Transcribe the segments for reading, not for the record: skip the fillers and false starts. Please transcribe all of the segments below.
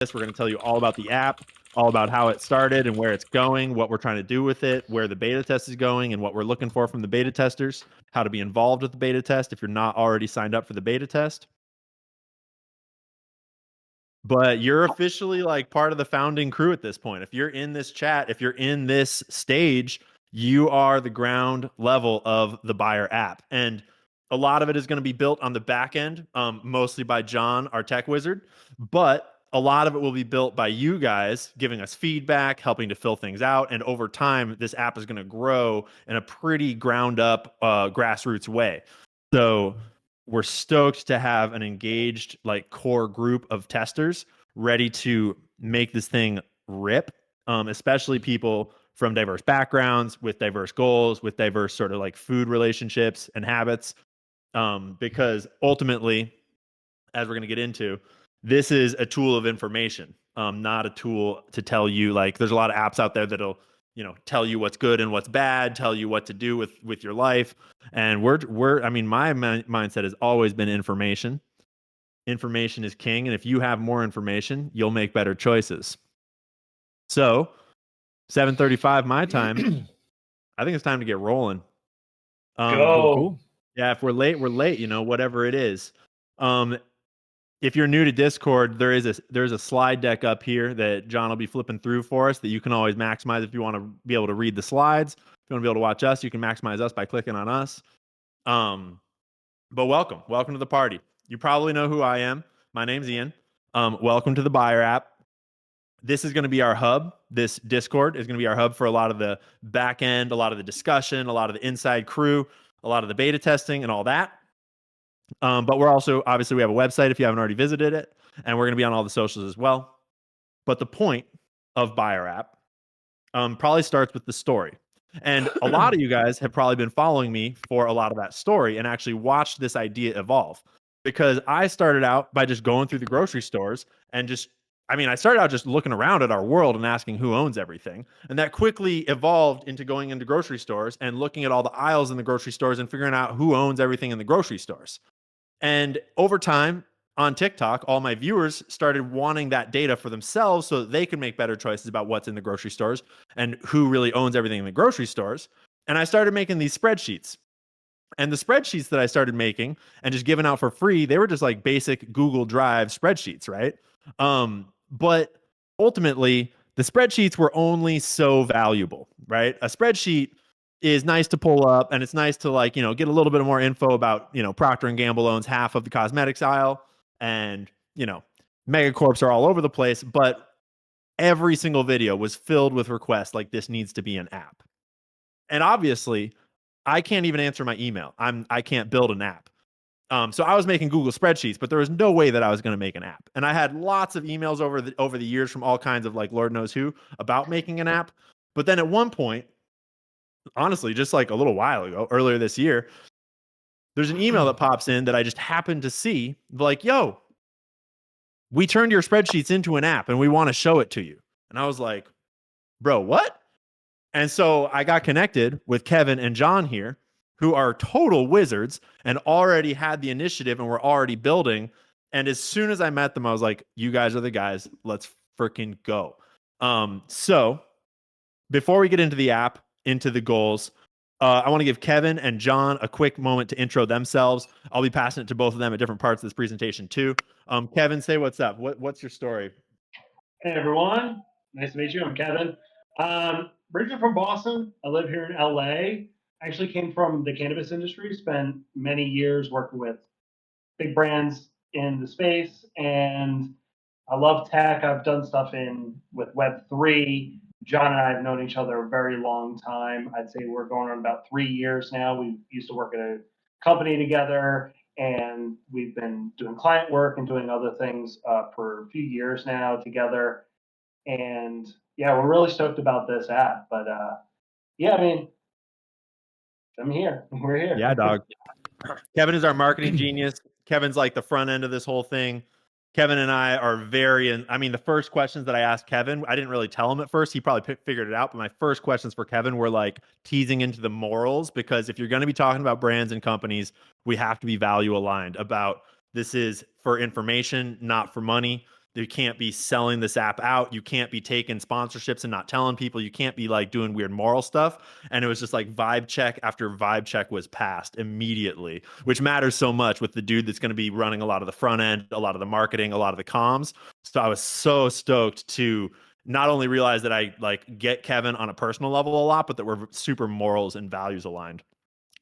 this. We're going to tell you all about the app, all about how it started and where it's going, what we're trying to do with it, where the beta test is going, and what we're looking for from the beta testers, how to be involved with the beta test if you're not already signed up for the beta test. But you're officially like part of the founding crew at this point. If you're in this chat, if you're in this stage, you are the ground level of the buyer app. And a lot of it is going to be built on the back end, mostly by John, our tech wizard. But a lot of it will be built by you guys giving us feedback, helping to fill things out. And over time, this app is going to grow in a pretty ground up, grassroots way. So we're stoked to have an engaged like core group of testers ready to make this thing rip, especially people from diverse backgrounds with diverse goals, with diverse sort of like food relationships and habits, because ultimately, as we're going to get into, this is a tool of information, not a tool to tell you, like there's a lot of apps out there that'll tell you what's good and what's bad, tell you what to do with your life. And I mean, my mindset has always been information. Information is king, and if you have more information, you'll make better choices. So 7:35 my time. I think it's time to get rolling. Go. Yeah, if we're late, we're late, whatever it is. If you're new to Discord, there's a slide deck up here that John will be flipping through for us that you can always maximize if you want to be able to read the slides. If you want to be able to watch us, you can maximize us by clicking on us. But welcome to the party. You probably know who I am. My name's Ian. Welcome to the Buyer app. This is going to be our hub. This Discord is going to be our hub for a lot of the back end, a lot of the discussion, a lot of the inside crew, a lot of the beta testing and all that. But we're also, obviously, we have a website if you haven't already visited it, and we're going to be on all the socials as well. But the point of Buyer app probably starts with the story. And a lot of you guys have probably been following me for a lot of that story and actually watched this idea evolve. Because I started out by just going through the grocery stores and I started out just looking around at our world and asking who owns everything. And that quickly evolved into going into grocery stores and looking at all the aisles in the grocery stores and figuring out who owns everything in the grocery stores. And over time on TikTok, all my viewers started wanting that data for themselves so that they could make better choices about what's in the grocery stores and who really owns everything in the grocery stores. And I started making these spreadsheets. And the spreadsheets that I started making and just giving out for free, they were just like basic Google Drive spreadsheets, right? But ultimately, the spreadsheets were only so valuable, right? A spreadsheet is nice to pull up, and it's nice to get a little bit more info about, Procter & Gamble owns half of the cosmetics aisle, and, megacorps are all over the place, but every single video was filled with requests like this needs to be an app. And obviously, I can't even answer my email. I can't build an app. So I was making Google spreadsheets, but there was no way that I was going to make an app. And I had lots of emails over the years from all kinds of like Lord knows who about making an app. But then at one point, honestly, just like a little while ago, earlier this year, there's an email that pops in that I just happened to see, like, yo, we turned your spreadsheets into an app and we want to show it to you. And I was like, bro, what? And so I got connected with Kevin and John here, who are total wizards and already had the initiative and were already building. And as soon as I met them, I was like, you guys are the guys. Let's freaking go. So before we get into the app, into the goals, I want to give Kevin and John a quick moment to intro themselves. I'll be passing it to both of them at different parts of this presentation too. Kevin, say what's up. What's your story? Hey, everyone. Nice to meet you. I'm Kevin. Originally from Boston. I live here in LA. I actually came from the cannabis industry, spent many years working with big brands in the space, and I love tech. I've done stuff with Web3. John and I have known each other a very long time. I'd say we're going on about 3 years now. We used to work at a company together, and we've been doing client work and doing other things for a few years now together. And yeah, we're really stoked about this app. But yeah, I mean, I'm here. We're here. Yeah, dog. Kevin is our marketing genius. Kevin's like the front end of this whole thing. Kevin and I are the first questions that I asked Kevin, I didn't really tell him at first. He probably figured it out. But my first questions for Kevin were like teasing into the morals, because if you're going to be talking about brands and companies, we have to be value aligned about this is for information, not for money. You can't be selling this app out. You can't be taking sponsorships and not telling people. You can't be like doing weird moral stuff. And it was just like vibe check after vibe check was passed immediately, which matters so much with the dude that's going to be running a lot of the front end, a lot of the marketing, a lot of the comms. So I was so stoked to not only realize that I like get Kevin on a personal level a lot, but that we're super morals and values aligned.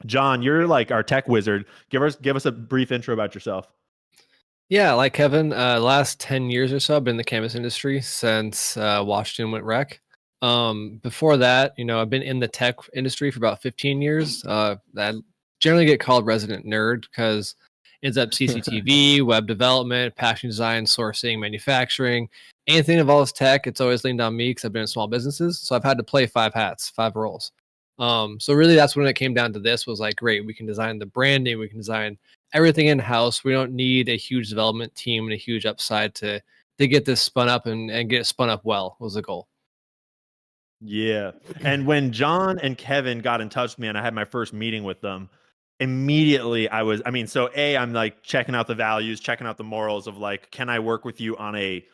John, you're like our tech wizard. Give us a brief intro about yourself. Yeah, like Kevin, last 10 years or so, I've been in the cannabis industry since Washington went rec. Before that, I've been in the tech industry for about 15 years. I generally get called resident nerd because it ends up CCTV, web development, packaging design, sourcing, manufacturing, anything that involves tech. It's always leaned on me because I've been in small businesses. So I've had to play 5 hats, 5 roles. So really that's when it came down to this was like, great, we can design the branding, we can design everything in house. We don't need a huge development team and a huge upside to get this spun up and get it spun up well was the goal. Yeah. And when John and Kevin got in touch with me and I had my first meeting with them, immediately so I'm like checking out the values, checking out the morals of like, can I work with you on a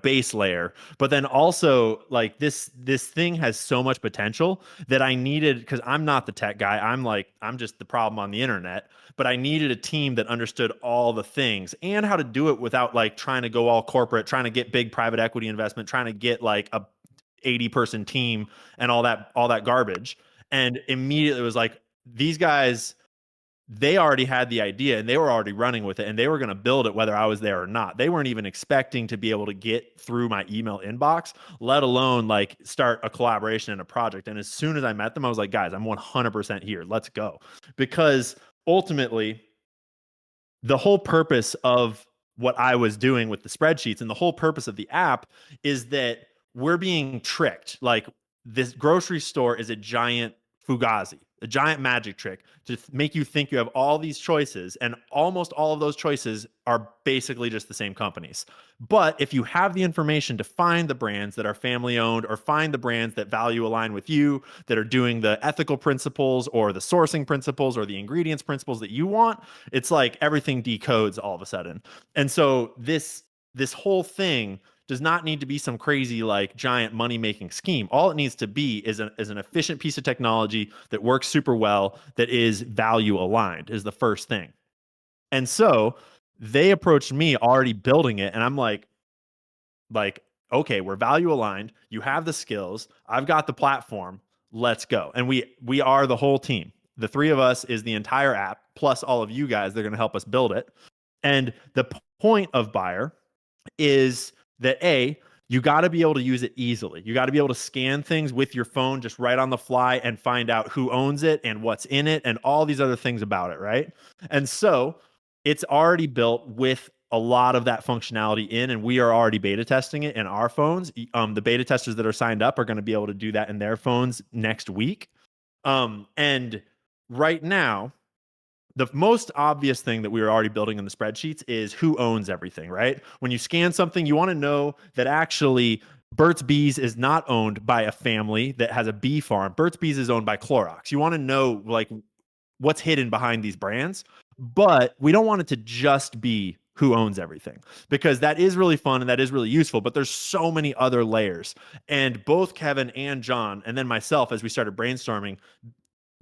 base layer? But then also like this thing has so much potential that I needed, because I'm not the tech guy. I'm just the problem on the internet. But I needed a team that understood all the things and how to do it without like trying to go all corporate, trying to get big private equity investment, trying to get like a 80-person team and all that garbage. And immediately it was like, these guys, they already had the idea and they were already running with it and they were going to build it whether I was there or not. They weren't even expecting to be able to get through my email inbox, let alone like start a collaboration and a project. And as soon as I met them, I was like, guys, I'm 100% here. Let's go. Because ultimately, the whole purpose of what I was doing with the spreadsheets and the whole purpose of the app is that we're being tricked. Like, this grocery store is a giant fugazi, a giant magic trick to make you think you have all these choices, and almost all of those choices are basically just the same companies. But if you have the information to find the brands that are family owned, or find the brands that value align with you, that are doing the ethical principles or the sourcing principles or the ingredients principles that you want, it's like everything decodes all of a sudden. And so this whole thing does not need to be some crazy like giant money making scheme. All it needs to be is an efficient piece of technology that works super well, that is value aligned, is the first thing. And so they approached me already building it, and I'm like, okay, we're value aligned. You have the skills. I've got the platform. Let's go. And we are the whole team. The 3 of us is the entire app, plus all of you guys. They're going to help us build it. And the point of Buyer is that you got to be able to use it easily. You got to be able to scan things with your phone just right on the fly and find out who owns it and what's in it and all these other things about it, right? And so it's already built with a lot of that functionality in, and we are already beta testing it in our phones. The beta testers that are signed up are going to be able to do that in their phones next week. And right now, the most obvious thing that we were already building in the spreadsheets is who owns everything, right? When you scan something, you want to know that actually Burt's Bees is not owned by a family that has a bee farm. Burt's Bees is owned by Clorox. You want to know like what's hidden behind these brands, but we don't want it to just be who owns everything, because that is really fun and that is really useful, but there's so many other layers. And both Kevin and John, and then myself, as we started brainstorming,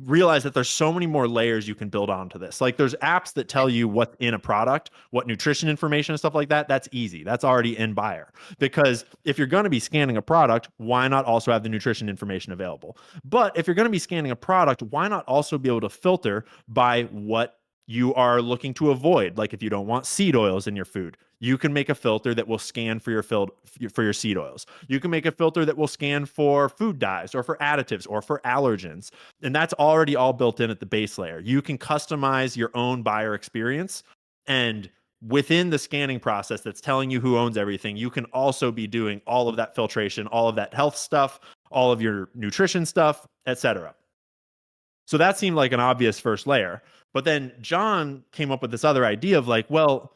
realize that there's so many more layers you can build onto this. Like, there's apps that tell you what's in a product, what nutrition information and stuff like that. That's easy. That's already in Buyer. Because if you're going to be scanning a product, why not also have the nutrition information available? But if you're going to be scanning a product, why not also be able to filter by what you are looking to avoid? Like, if you don't want seed oils in your food, you can make a filter that will scan for your seed oils. You can make a filter that will scan for food dyes or for additives or for allergens. And that's already all built in at the base layer. You can customize your own buyer experience. And within the scanning process that's telling you who owns everything, you can also be doing all of that filtration, all of that health stuff, all of your nutrition stuff, etc. So that seemed like an obvious first layer. But then John came up with this other idea of like, well,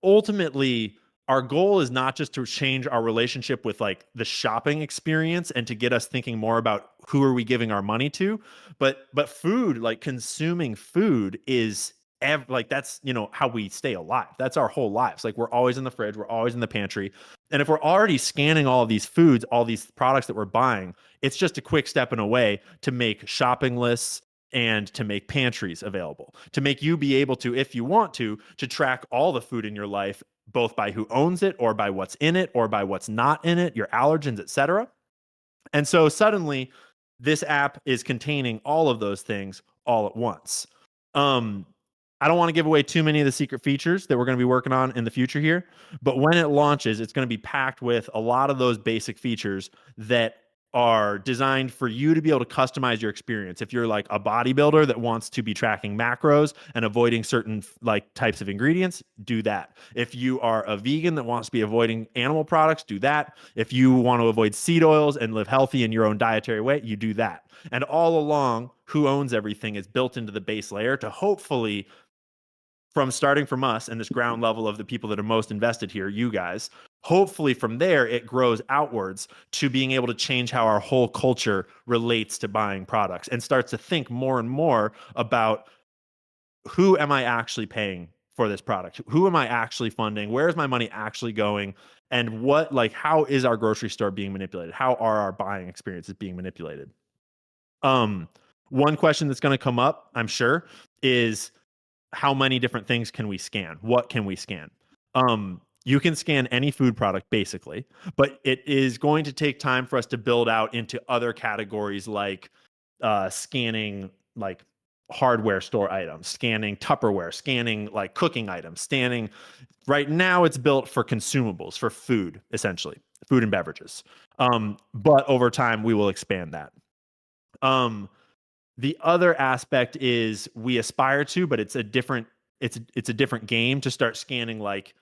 ultimately, our goal is not just to change our relationship with like the shopping experience and to get us thinking more about who are we giving our money to, but food, like consuming food, is like that's, you know, how we stay alive. That's our whole lives. Like we're always in the fridge, we're always in the pantry. And if we're already scanning all of these foods, all these products that we're buying, it's just a quick step in a way to make shopping lists and to make pantries available, to make you be able to, if you want to track all the food in your life, both by who owns it or by what's in it or by what's not in it, your allergens, etc. And so suddenly this app is containing all of those things all at once. Um, I don't want to give away too many of the secret features that we're going to be working on in the future here, but when it launches, it's going to be packed with a lot of those basic features that are designed for you to be able to customize your experience. If you're like a bodybuilder that wants to be tracking macros and avoiding certain like types of ingredients, do that. If you are a vegan that wants to be avoiding animal products, do that. If you want to avoid seed oils and live healthy in your own dietary way, you do that. And all along, who owns everything is built into the base layer to hopefully, from starting from us and this ground level of the people that are most invested here, you guys, hopefully from there it grows outwards to being able to change how our whole culture relates to buying products and starts to think more and more about who am I actually paying for this product? Who am I actually funding? Where is my money actually going? And what, like, how is our grocery store being manipulated? How are our buying experiences being manipulated? One question that's going to come up, I'm sure, is how many different things can we scan? What can we scan? You can scan any food product basically, but it is going to take time for us to build out into other categories like scanning like hardware store items, scanning Tupperware, scanning like cooking items, scanning. Right now it's built for consumables, for food, essentially, food and beverages. But over time we will expand that. The other aspect is we aspire to, but it's a different game to start scanning like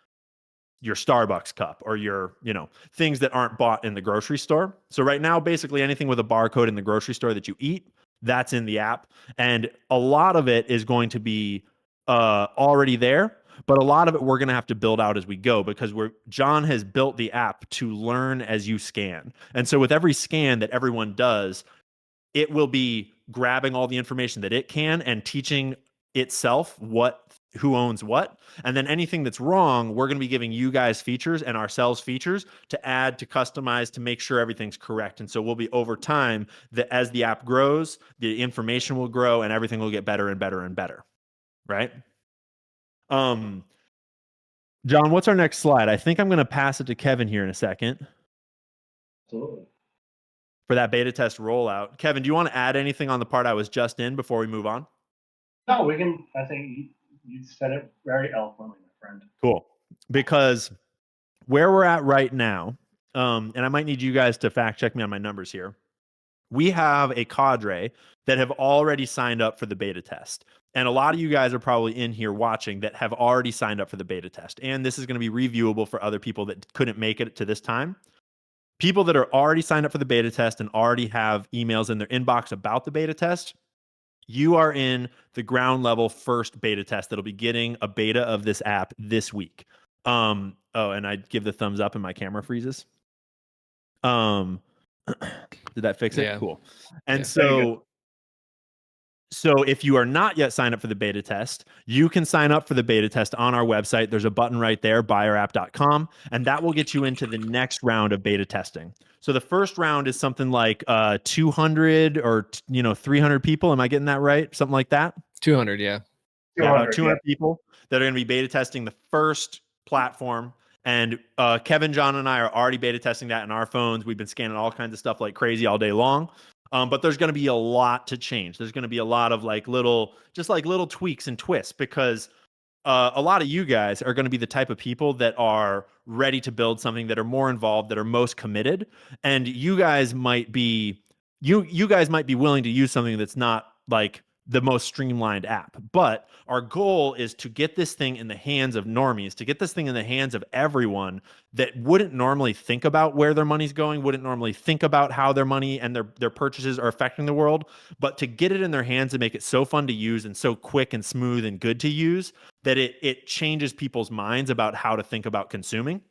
your Starbucks cup or your, you know, things that aren't bought in the grocery store. So right now, basically anything with a barcode in the grocery store that you eat, that's in the app. And a lot of it is going to be already there, but a lot of it we're going to have to build out as we go because John has built the app to learn as you scan. And so with every scan that everyone does, it will be grabbing all the information that it can and teaching itself who owns what. And then anything that's wrong, we're going to be giving you guys features and ourselves features to add, to customize, to make sure everything's correct. And so we'll be over time that as the app grows, the information will grow and everything will get better and better and better. Right? John, what's our next slide? I think I'm going to pass it to Kevin here in a second. Absolutely. For that beta test rollout. Kevin, do you want to add anything on the part I was just in before we move on? No, we can. I think you said it very eloquently, my friend. Cool. Because where we're at right now, and I might need you guys to fact check me on my numbers here. We have a cadre that have already signed up for the beta test. And a lot of you guys are probably in here watching that have already signed up for the beta test. And this is going to be reviewable for other people that couldn't make it to this time. People that are already signed up for the beta test and already have emails in their inbox about the beta test, you are in the ground level first beta test that'll be getting a beta of this app this week. Oh, and I give the thumbs up and my camera freezes. Did that fix it? Yeah. Cool. And Yeah. So if you are not yet signed up for the beta test, you can sign up for the beta test on our website. There's a button right there, buyourapp.com, and that will get you into the next round of beta testing. So the first round is something like 200 or 300 people. Am I getting that right? Something like that? 200, yeah. 200 people that are going to be beta testing the first platform. And Kevin, John, and I are already beta testing that in our phones. We've been scanning all kinds of stuff like crazy all day long. But there's going to be a lot to change. There's going to be a lot of like little tweaks and twists because a lot of you guys are going to be the type of people that are ready to build something, that are more involved, that are most committed. And you guys might be willing to use something that's not like the most streamlined app. But our goal is to get this thing in the hands of normies, to get this thing in the hands of everyone that wouldn't normally think about where their money's going, wouldn't normally think about how their money and their purchases are affecting the world, but to get it in their hands and make it so fun to use and so quick and smooth and good to use that it changes people's minds about how to think about consuming,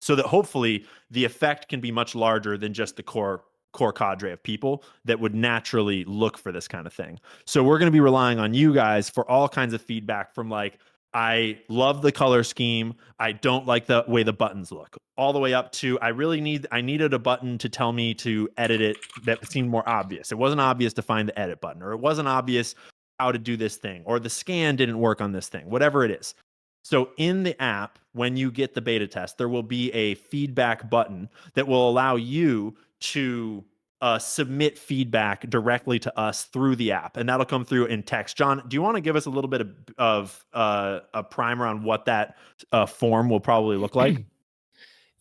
so that hopefully the effect can be much larger than just the core core cadre of people that would naturally look for this kind of thing. So we're going to be relying on you guys for all kinds of feedback from like, I love the color scheme. I don't like the way the buttons look. All the way up to I needed a button to tell me to edit it that seemed more obvious. It wasn't obvious to find the edit button, or it wasn't obvious how to do this thing, or the scan didn't work on this thing, whatever it is. So in the app, when you get the beta test, there will be a feedback button that will allow you to submit feedback directly to us through the app, and that'll come through in text. John, do you want to give us a little bit of a primer on what that form will probably look like?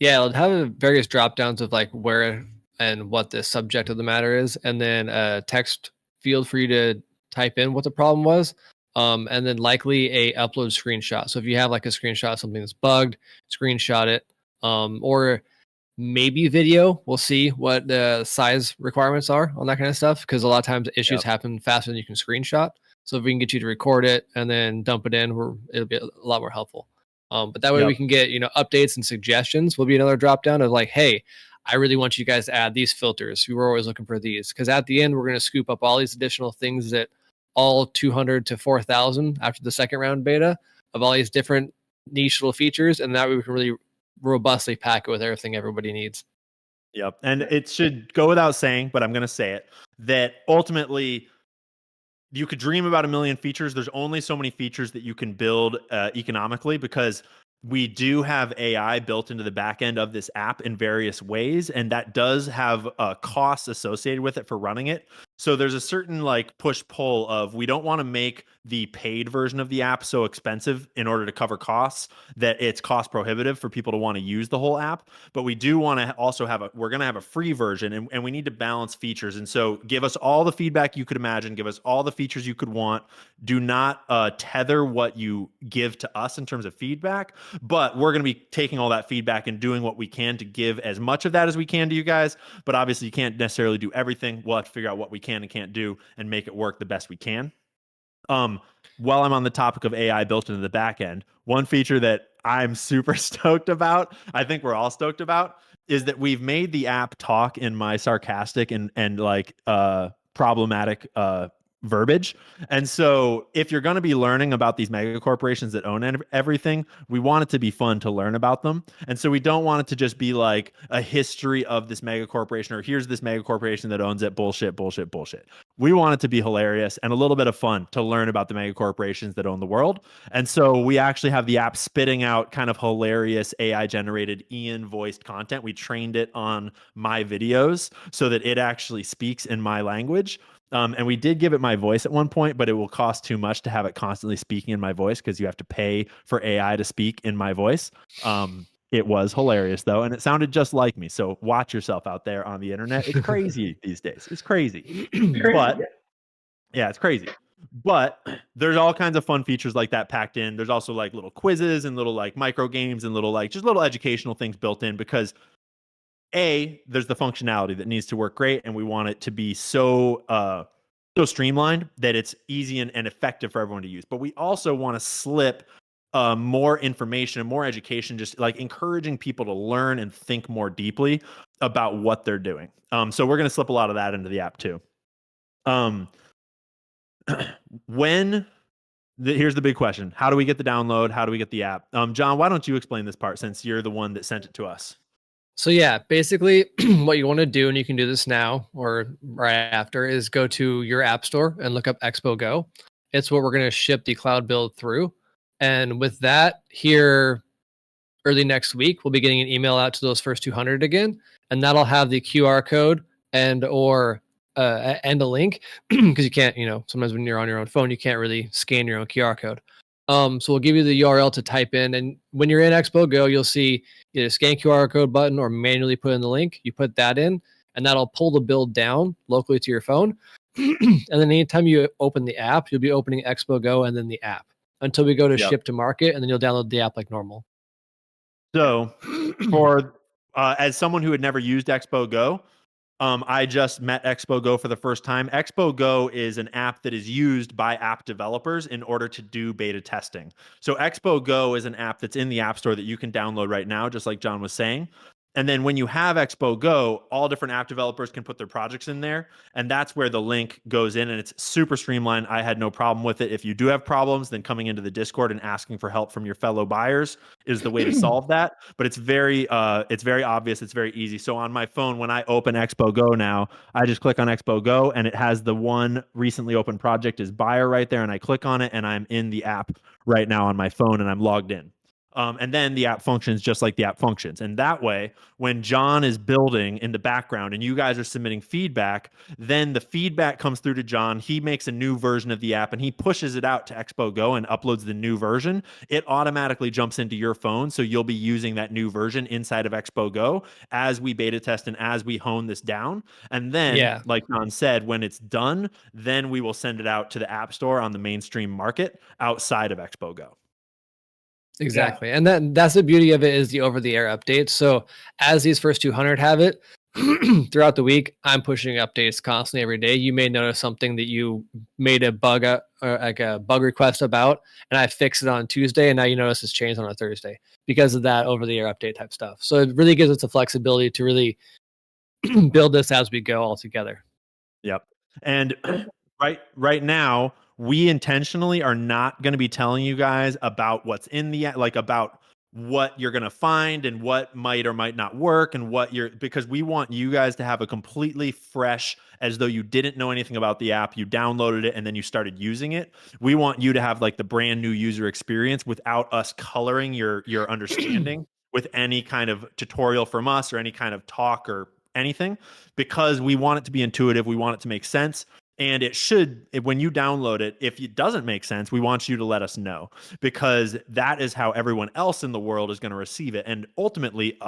Yeah, it'll have various drop downs of like where and what the subject of the matter is, and then a text field for you to type in what the problem was, and then likely a upload screenshot. So if you have like a screenshot of something that's bugged, screenshot it, or maybe video. We'll see what the size requirements are on that kind of stuff, because a lot of times issues happen faster than you can screenshot. So if we can get you to record it and then dump it in, it'll be a lot more helpful. But that way we can get, updates and suggestions. Will be another drop down of like, hey, I really want you guys to add these filters. We were always looking for these, because at the end we're going to scoop up all these additional things that all 200 to 4,000 after the second round beta of all these different niche little features, and that way we can really robustly pack it with everything everybody needs. Yep. And it should go without saying, but I'm going to say it, that ultimately you could dream about a million features. There's only so many features that you can build economically, because we do have AI built into the back end of this app in various ways, and that does have costs associated with it for running it. So there's a certain like push-pull of, we don't want to make the paid version of the app so expensive in order to cover costs that it's cost prohibitive for people to want to use the whole app. But we do want to also we're going to have a free version, and we need to balance features. And so give us all the feedback you could imagine, give us all the features you could want. Do not tether what you give to us in terms of feedback, but we're going to be taking all that feedback and doing what we can to give as much of that as we can to you guys. But obviously you can't necessarily do everything. We'll have to figure out what we can and can't do and make it work the best we can. While I'm on the topic of AI built into the back end, one feature that I'm super stoked about, I think we're all stoked about, is that we've made the app talk in my sarcastic and like problematic verbiage. And so if you're going to be learning about these mega corporations that own everything, we want it to be fun to learn about them. And so we don't want it to just be like a history of this mega corporation, or here's this mega corporation that owns it, bullshit. We want it to be hilarious and a little bit of fun to learn about the mega corporations that own the world. And so we actually have the app spitting out kind of hilarious AI generated Ian voiced content. We trained it on my videos so that it actually speaks in my language. And we did give it my voice at one point, but it will cost too much to have it constantly speaking in my voice, because you have to pay for AI to speak in my voice. It was hilarious though, and it sounded just like me. So watch yourself out there on the internet. It's crazy these days. It's crazy. But yeah, it's crazy. But there's all kinds of fun features like that packed in. There's also like little quizzes and little like micro games and little like just little educational things built in, because there's the functionality that needs to work great, and we want it to be so streamlined that it's easy and effective for everyone to use. But we also want to slip more information and more education, just like encouraging people to learn and think more deeply about what they're doing. So we're going to slip a lot of that into the app too. Here's the big question: how do we get the download? How do we get the app? John, why don't you explain this part, since you're the one that sent it to us? So yeah, basically what you want to do, and you can do this now or right after, is go to your app store and look up Expo Go. It's what we're going to ship the cloud build through. And with that, here early next week, we'll be getting an email out to those first 200 again, and that'll have the QR code and a link, because you can't, sometimes when you're on your own phone, you can't really scan your own QR code. So we'll give you the URL to type in, and when you're in Expo Go, you'll see either scan QR code button or manually put in the link. You put that in, and that'll pull the build down locally to your phone. And then anytime you open the app, you'll be opening Expo Go and then the app until we go to ship to market, and then you'll download the app like normal. So for as someone who had never used Expo Go, I just met Expo Go for the first time. Expo Go is an app that is used by app developers in order to do beta testing. So Expo Go is an app that's in the App Store that you can download right now, just like John was saying. And then when you have Expo Go, all different app developers can put their projects in there. And that's where the link goes in. And it's super streamlined. I had no problem with it. If you do have problems, then coming into the Discord and asking for help from your fellow buyers is the way to solve that. But it's very obvious. It's very easy. So on my phone, when I open Expo Go now, I just click on Expo Go and it has the one recently opened project is buyer right there. And I click on it and I'm in the app right now on my phone and I'm logged in. And then the app functions just like the app functions. And that way, when John is building in the background and you guys are submitting feedback, then the feedback comes through to John. He makes a new version of the app and he pushes it out to Expo Go and uploads the new version. It automatically jumps into your phone. So you'll be using that new version inside of Expo Go as we beta test and as we hone this down. And then, like John said, when it's done, then we will send it out to the App Store on the mainstream market outside of Expo Go. Exactly. Yeah. And that's the beauty of it is the over-the-air updates. So as these first 200 have it, throughout the week, I'm pushing updates constantly every day. You may notice something that you made a bug like a bug request about, and I fixed it on Tuesday, and now you notice it's changed on a Thursday because of that over-the-air update type stuff. So it really gives us the flexibility to really build this as we go all together. Yep. And right now, we intentionally are not going to be telling you guys about what's in the about what you're going to find and what might or might not work and because we want you guys to have a completely fresh, as though you didn't know anything about the app, you downloaded it and then you started using it. We want you to have like the brand new user experience without us coloring your understanding with any kind of tutorial from us or any kind of talk or anything, because we want it to be intuitive. We want it to make sense. And it should, when you download it, if it doesn't make sense, we want you to let us know, because that is how everyone else in the world is going to receive it. And ultimately,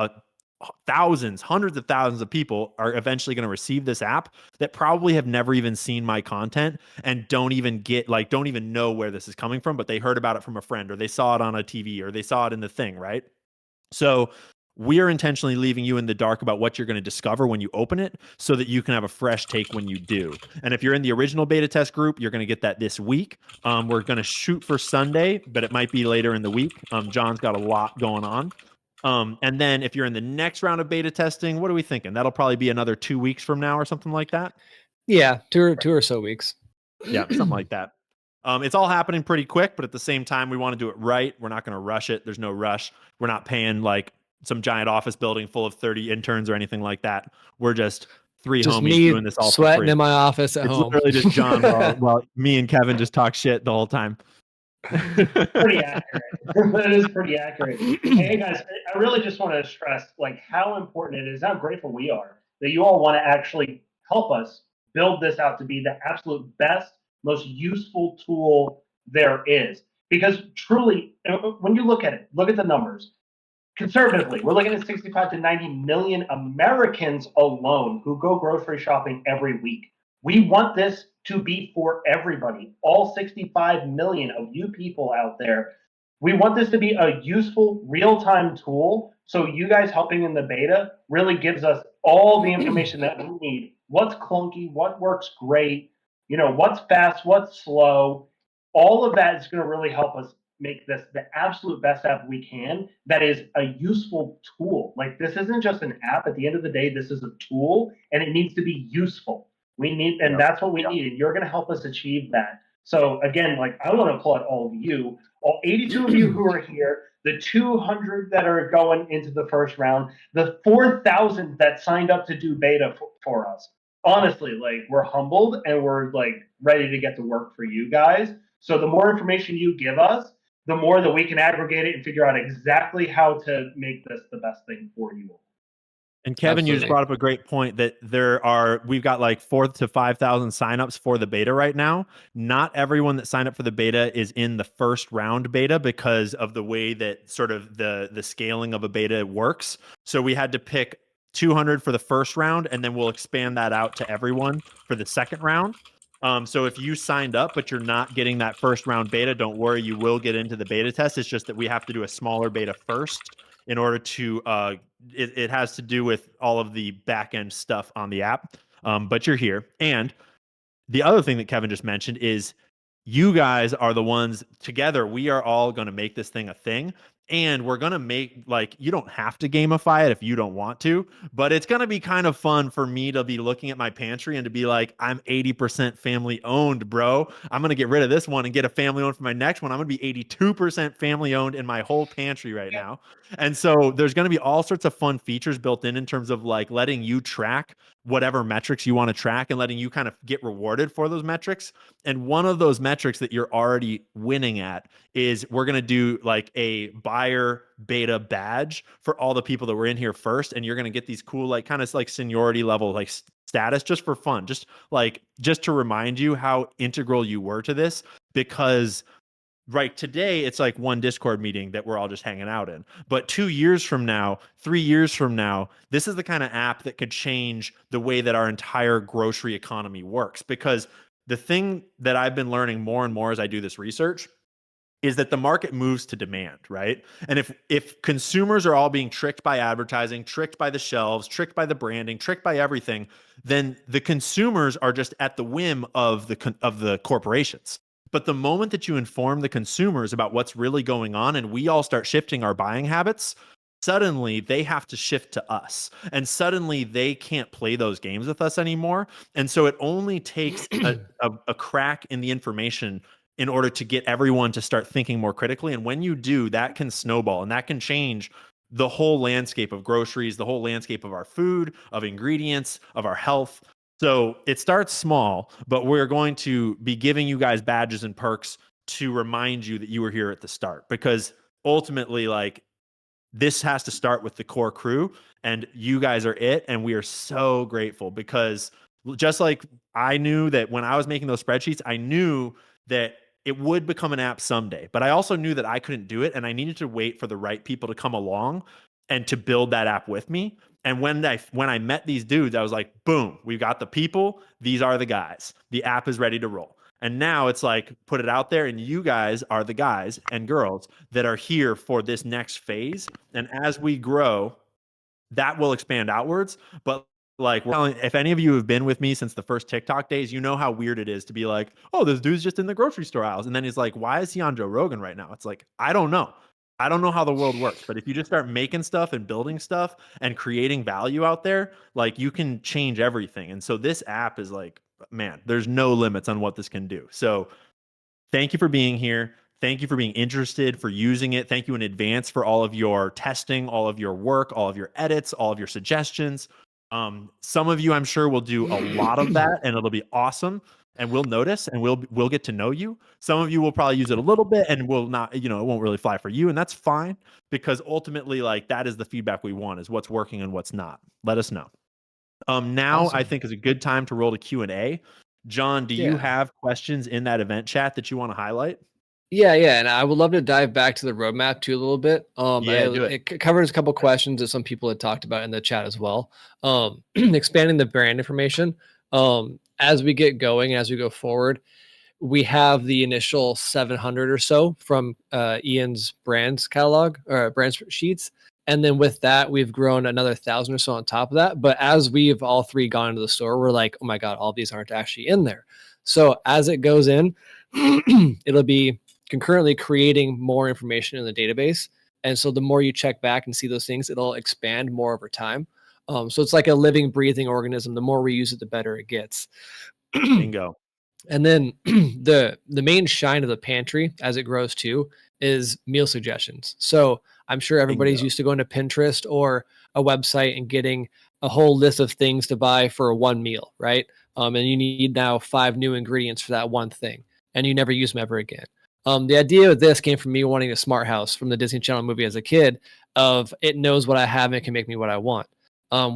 thousands, hundreds of thousands of people are eventually going to receive this app that probably have never even seen my content and don't even know where this is coming from, but they heard about it from a friend or they saw it on a TV or they saw it in the thing, right? So we're intentionally leaving you in the dark about what you're going to discover when you open it so that you can have a fresh take when you do. And if you're in the original beta test group, you're going to get that this week. We're going to shoot for Sunday, but it might be later in the week. John's got a lot going on. And then if you're in the next round of beta testing, what are we thinking? That'll probably be another 2 weeks from now or something like that. Yeah, two or so weeks. Yeah, something like that. It's all happening pretty quick, but at the same time, we want to do it right. We're not going to rush it. There's no rush. We're not paying like some giant office building full of 30 interns or anything like that. We're just three homies doing this all sweating for free. In my office at home. Literally just John while me and Kevin just talk shit the whole time. Pretty accurate. That is pretty accurate. Hey guys, I really just want to stress like how important it is, how grateful we are that you all want to actually help us build this out to be the absolute best, most useful tool there is. Because truly, when you look at the numbers, conservatively, we're looking at 65 to 90 million Americans alone who go grocery shopping every week. We want this to be for everybody, all 65 million of you people out there. We want this to be a useful real-time tool. So you guys helping in the beta really gives us all the information that we need. What's clunky, what works great, what's fast, what's slow. All of that is going to really help us make this the absolute best app we can that is a useful tool. Like, this isn't just an app. At the end of the day, this is a tool and it needs to be useful. That's what we need, and you're going to help us achieve that. So again, like, I want to applaud all of you, all 82 of you who are here, the 200 that are going into the first round, the 4,000 that signed up to do beta for us. Honestly, like, we're humbled and we're like ready to get to work for you guys. So the more information you give us, the more that we can aggregate it and figure out exactly how to make this the best thing for you all. And Kevin, Absolutely. You just brought up a great point that we've got like 4,000 to 5,000 signups for the beta right now. Not everyone that signed up for the beta is in the first round beta because of the way that sort of the scaling of a beta works. So we had to pick 200 for the first round, and then we'll expand that out to everyone for the second round. So if you signed up, but you're not getting that first round beta, don't worry, you will get into the beta test. It's just that we have to do a smaller beta first in order to, it has to do with all of the back end stuff on the app. But you're here. And the other thing that Kevin just mentioned is you guys are the ones together. We are all going to make this thing a thing. And we're going to make, like, you don't have to gamify it if you don't want to, but it's going to be kind of fun for me to be looking at my pantry and to be like, I'm 80% family owned, bro. I'm going to get rid of this one and get a family owned for my next one. I'm going to be 82% family owned in my whole pantry right now. And so there's going to be all sorts of fun features built in terms of like letting you track whatever metrics you want to track and letting you kind of get rewarded for those metrics. And one of those metrics that you're already winning at is we're going to do like a buyer beta badge for all the people that were in here first. And you're going to get these cool, like kind of like seniority level, like status just for fun, just to remind you how integral you were to this. Because right today it's like one Discord meeting that we're all just hanging out in, but 2 years from now, 3 years from now, this is the kind of app that could change the way that our entire grocery economy works. Because the thing that I've been learning more and more as I do this research is that the market moves to demand, right? And if consumers are all being tricked by advertising, tricked by the shelves, tricked by the branding, tricked by everything, then the consumers are just at the whim of the corporations. But the moment that you inform the consumers about what's really going on and we all start shifting our buying habits, suddenly they have to shift to us. And suddenly they can't play those games with us anymore. And so it only takes a crack in the information in order to get everyone to start thinking more critically. And when you do, that can snowball and that can change the whole landscape of groceries, the whole landscape of our food, of ingredients, of our health. So it starts small, but we're going to be giving you guys badges and perks to remind you that you were here at the start. Because ultimately, like, this has to start with the core crew, and you guys are it. And we are so grateful because just like I knew that when I was making those spreadsheets, I knew that it would become an app someday, but I also knew that I couldn't do it. And I needed to wait for the right people to come along and to build that app with me. And when I met these dudes, I was like, boom, we've got the people. These are the guys. The app is ready to roll. And now it's like, put it out there, and you guys are the guys and girls that are here for this next phase. And as we grow, that will expand outwards. But like, if any of you have been with me since the first TikTok days, you know how weird it is to be like, oh, this dude's just in the grocery store aisles. And then he's like, why is he on Joe Rogan right now? It's like, I don't know. I don't know how the world works, but if you just start making stuff and building stuff and creating value out there, like, you can change everything. And so this app is like, man, there's no limits on what this can do. So thank you for being here. Thank you for being interested, for using it. Thank you in advance for all of your testing, all of your work, all of your edits, all of your suggestions. Some of you, I'm sure, will do a lot of that, and it'll be awesome. And we'll notice, and we'll get to know you. Some of you will probably use it a little bit, and will not. It won't really fly for you, and that's fine, because ultimately, like, that is the feedback we want: is what's working and what's not. Let us know. Now Awesome. I think is a good time to roll to Q&A. John, do you have questions in that event chat that you want to highlight? Yeah, and I would love to dive back to the roadmap too a little bit. Yeah, do it. It covers a couple questions that some people had talked about in the chat as well. Expanding the brand information. As we get going, as we go forward, we have the initial 700 or so from Ian's brands catalog or brands sheets. And then with that, we've grown another 1,000 or so on top of that. But as we've all three gone into the store, we're like, oh my God, all these aren't actually in there. So as it goes in, it'll be concurrently creating more information in the database. And so the more you check back and see those things, it'll expand more over time. So it's like a living, breathing organism. The more we use it, the better it gets. Bingo. And then the main shine of the pantry as it grows too is meal suggestions. So I'm sure everybody's used to going to Pinterest or a website and getting a whole list of things to buy for one meal, right? And you need now 5 new ingredients for that one thing, and you never use them ever again. The idea of this came from me wanting a smart house from the Disney Channel movie as a kid. Of it knows what I have and it can make me what I want.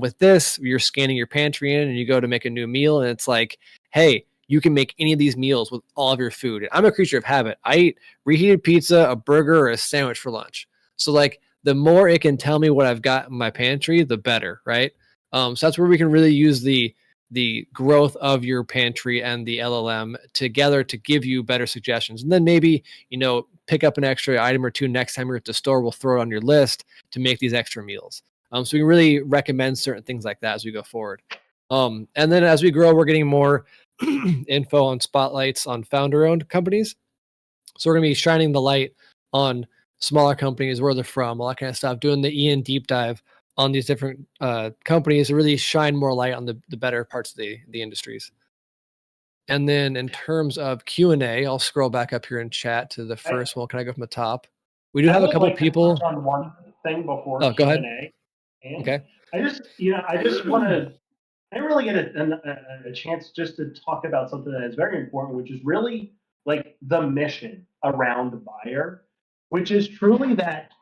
With this, you're scanning your pantry in and you go to make a new meal, and it's like, hey, you can make any of these meals with all of your food. I'm a creature of habit. I eat reheated pizza, a burger, or a sandwich for lunch. So like, the more it can tell me what I've got in my pantry, the better, right? So that's where we can really use the growth of your pantry and the LLM together to give you better suggestions. And then maybe, pick up an extra item or two next time you're at the store. We'll throw it on your list to make these extra meals. So we can really recommend certain things like that as we go forward. And then as we grow, we're getting more info on spotlights on founder-owned companies. So we're going to be shining the light on smaller companies, where they're from, all that kind of stuff, doing the Ian deep dive on these different companies to really shine more light on the better parts of the industries. And then in terms of Q&A, I'll scroll back up here in chat to the first one. Can I go from the top? We do have a couple people. To touch on one thing before Go ahead. Q&A. Okay. I just want to. I didn't really get a chance just to talk about something that is very important, which is really like the mission around the buyer, which is truly that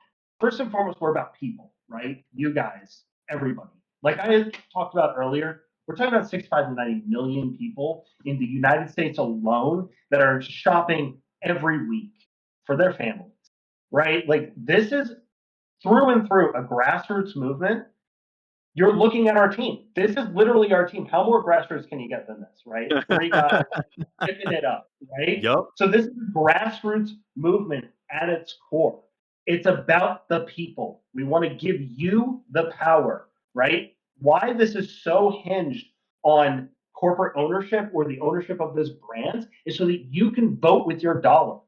first and foremost, we're about people, right? You guys, everybody. Like I talked about earlier, we're talking about 65 to 90 million people in the United States alone that are shopping every week for their families, right? Like this is through and through a grassroots movement. You're looking at our team. This is literally our team. How more grassroots can you get than this, right? 3 guys picking it up, right? Yep. So this is a grassroots movement at its core. It's about the people. We want to give you the power, right? Why this is so hinged on corporate ownership or the ownership of this brand is so that you can vote with your dollar.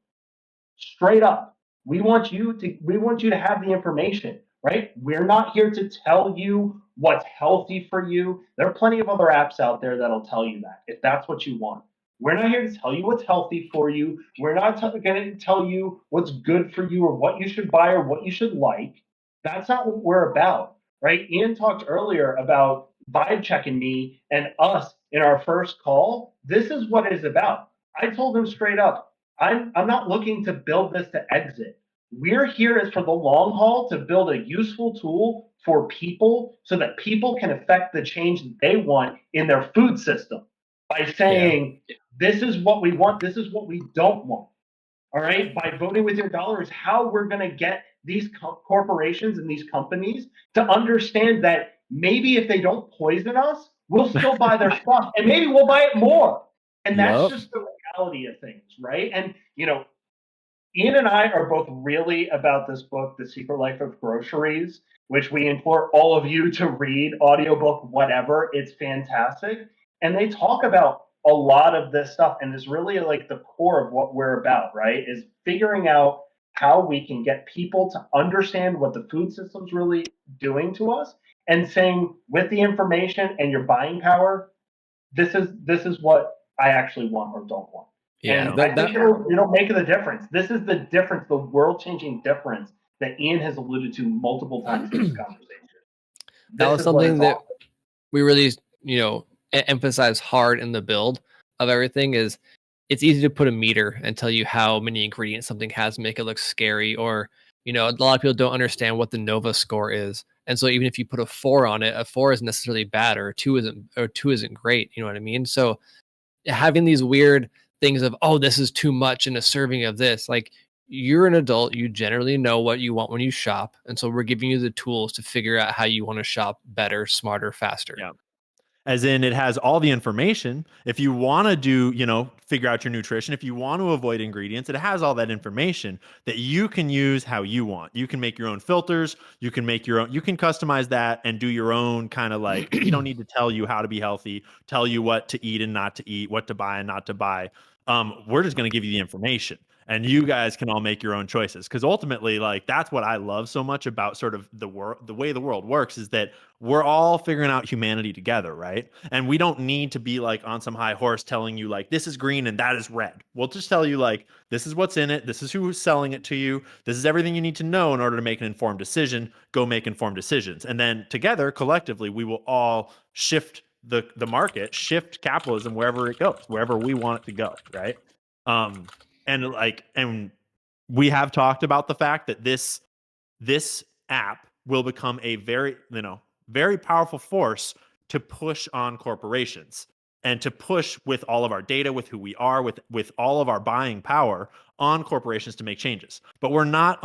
Straight up. We want you to have the information, right? We're not here to tell you what's healthy for you. There are plenty of other apps out there that'll tell you that if that's what you want. We're not here to tell you what's healthy for you. We're not going to tell you what's good for you or what you should buy or what you should like. That's not what we're about, right? Ian talked earlier about vibe checking me and us in our first call. This is what it is about. I told him straight up, I'm not looking to build this to exit. We're here is for the long haul to build a useful tool for people so that people can affect the change that they want in their food system by saying, this is what we want, this is what we don't want. All right, by voting with your dollars, how we're going to get these corporations and these companies to understand that maybe if they don't poison us, we'll still buy their stuff and maybe we'll buy it more. And that's just the reality of things, right? And, Ian and I are both really about this book, The Secret Life of Groceries, which we implore all of you to read, audiobook, whatever. It's fantastic. And they talk about a lot of this stuff. And it's really like the core of what we're about, right? Is figuring out how we can get people to understand what the food system's really doing to us and saying, with the information and your buying power, this is what I actually want or don't want. Yeah, and I think you're making the difference. This is the difference, the world-changing difference that Ian has alluded to multiple times in this conversation. That was something that we really, emphasize hard in the build of everything. Is it's easy to put a meter and tell you how many ingredients something has to make it look scary, or a lot of people don't understand what the Nova score is, and so even if you put a 4 on it, a 4 isn't necessarily bad, or a 2 isn't great. You know what I mean? So having these weird things of, oh, this is too much in a serving of this, like, you're an adult, you generally know what you want when you shop, and so we're giving you the tools to figure out how you want to shop better, smarter, faster. Yeah. As in, it has all the information. If you want to do, figure out your nutrition, if you want to avoid ingredients, it has all that information that you can use how you want. You can make your own filters. You can make your own, you can customize that and do your own kind of like, we don't need to tell you how to be healthy, tell you what to eat and not to eat, what to buy and not to buy. We're just going to give you the information. And you guys can all make your own choices, because ultimately, like, that's what I love so much about sort of the way the world works, is that we're all figuring out humanity together, right? And we don't need to be like on some high horse telling you like, this is green and that is red. We'll just tell you like, this is what's in it, this is who's selling it to you, this is everything you need to know in order to make an informed decision. Go make informed decisions, and then together, collectively, we will all shift the market, shift capitalism wherever it goes, wherever we want it to go, right? And we have talked about the fact that this app will become a very powerful force to push on corporations and to push with all of our data, with who we are, with all of our buying power on corporations to make changes. But we're not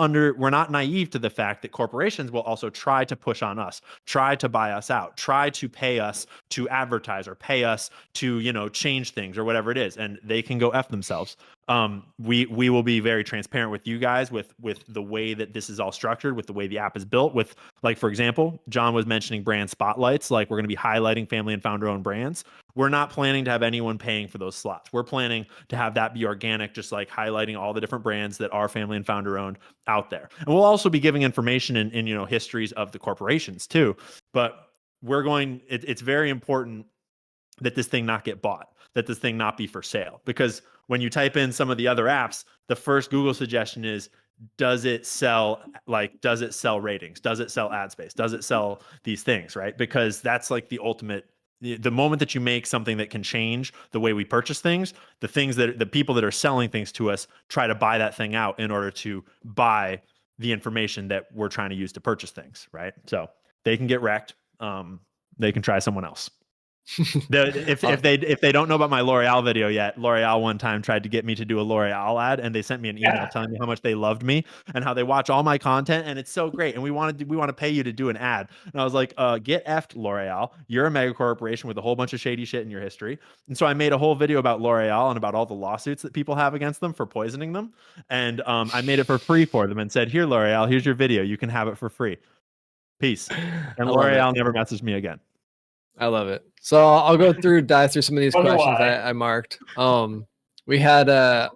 naive to the fact that corporations will also try to push on us, try to buy us out, try to pay us to advertise or pay us to, change things or whatever it is. And they can go F themselves. We will be very transparent with you guys with the way that this is all structured, with the way the app is built. With, like, for example, John was mentioning brand spotlights. Like, we're going to be highlighting family and founder owned brands. We're not planning to have anyone paying for those slots. We're planning to have that be organic, just like highlighting all the different brands that are family and founder owned out there. And we'll also be giving information in histories of the corporations too. But it's very important that this thing not get bought, that this thing not be for sale. Because when you type in some of the other apps, the first Google suggestion is, does it sell ratings? Does it sell ad space? Does it sell these things, right? Because that's like the ultimate, the moment that you make something that can change the way we purchase things, the people that are selling things to us try to buy that thing out in order to buy the information that we're trying to use to purchase things, right? So they can get wrecked. They can try someone else. If they don't know about my L'Oreal video yet, L'Oreal one time tried to get me to do a L'Oreal ad, and they sent me an email telling me how much they loved me and how they watch all my content, and it's so great, and we want to pay you to do an ad. And I was like, get effed, L'Oreal. You're a mega corporation with a whole bunch of shady shit in your history. And so I made a whole video about L'Oreal and about all the lawsuits that people have against them for poisoning them, and I made it for free for them and said, here, L'Oreal, here's your video. You can have it for free. Peace. And L'Oreal never messaged me again. I love it. So I'll go dive through some of these questions I marked. We had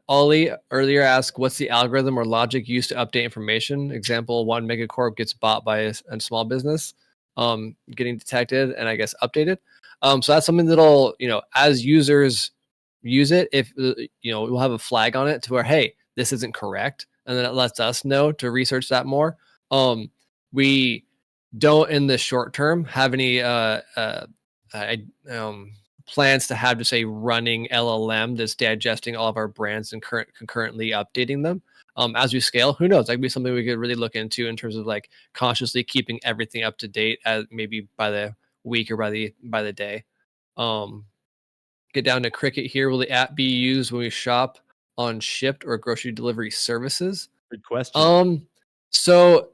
Ollie earlier ask, what's the algorithm or logic used to update information? Example, one megacorp gets bought by a small business, getting detected and I guess updated. So that's something that'll, as users use it, if we'll have a flag on it to where, hey, this isn't correct, and then it lets us know to research that more. We don't in the short term have any plans to have just a running LLM that's digesting all of our brands and concurrently updating them. As we scale, who knows? That could be something we could really look into in terms of like consciously keeping everything up to date, as maybe by the week or by the day. Get down to Cricket here. Will the app be used when we shop on Shipt or grocery delivery services? Good question. So.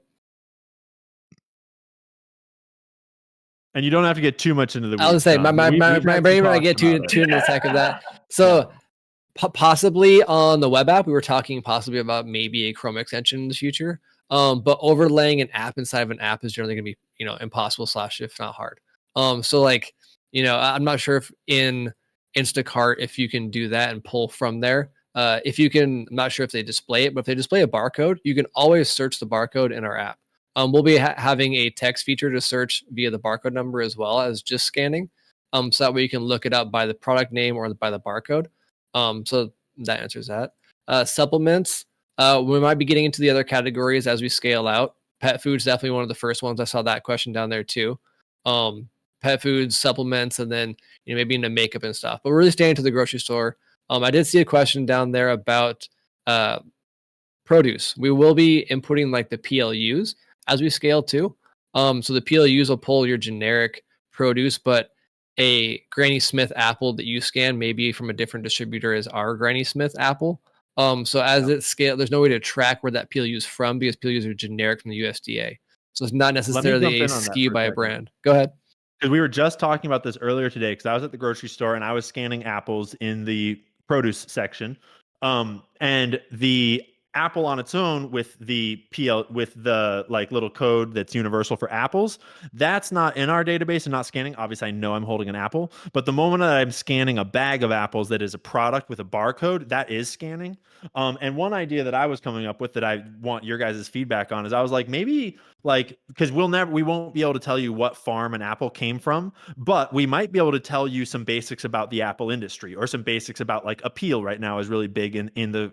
And you don't have to get too much into the weeds. I was saying, my brain when I get too into the tech of that. So possibly on the web app, we were talking possibly about maybe a Chrome extension in the future. But overlaying an app inside of an app is generally going to be, impossible / if not hard. So like, I'm not sure if in Instacart, if you can do that and pull from there. If you can, I'm not sure if they display it, but if they display a barcode, you can always search the barcode in our app. We'll be having a text feature to search via the barcode number as well as just scanning. So that way you can look it up by the product name or by the barcode. So that answers that. Supplements. We might be getting into the other categories as we scale out. Pet food's definitely one of the first ones. I saw that question down there too. Pet foods, supplements, and then maybe into makeup and stuff. But we're really staying to the grocery store. I did see a question down there about produce. We will be inputting like the PLUs as we scale too. So the PLUs will pull your generic produce, but a Granny Smith apple that you scan may be from a different distributor as our Granny Smith apple. So as it scales, there's no way to track where that PLU is from because PLUs are generic from the USDA. So it's not necessarily a SKU by a brand. Go ahead. Because we were just talking about this earlier today, because I was at the grocery store and I was scanning apples in the produce section. And the apple on its own with the like little code that's universal for apples, that's not in our database and not scanning. Obviously, I know I'm holding an apple, but the moment that I'm scanning a bag of apples that is a product with a barcode, that is scanning. And one idea that I was coming up with that I want your guys' feedback on is I was like, maybe like, because we won't be able to tell you what farm an apple came from, but we might be able to tell you some basics about the apple industry or some basics about like appeal right now is really big in the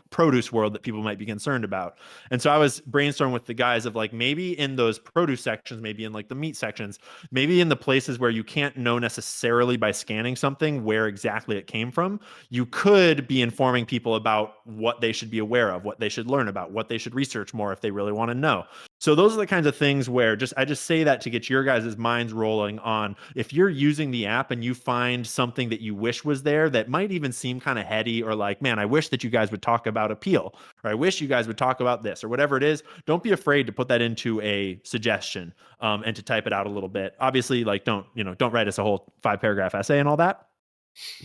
produce world that people might be concerned about. And so I was brainstorming with the guys of like, maybe in those produce sections, maybe in like the meat sections, maybe in the places where you can't know necessarily by scanning something where exactly it came from, you could be informing people about what they should be aware of, what they should learn about, what they should research more if they really want to know. So those are the kinds of things where I just say that to get your guys' minds rolling on if you're using the app and you find something that you wish was there that might even seem kind of heady or like, man, I wish that you guys would talk about appeal, or I wish you guys would talk about this or whatever it is. Don't be afraid to put that into a suggestion and to type it out a little bit. Obviously, like don't write us a whole 5-paragraph essay and all that.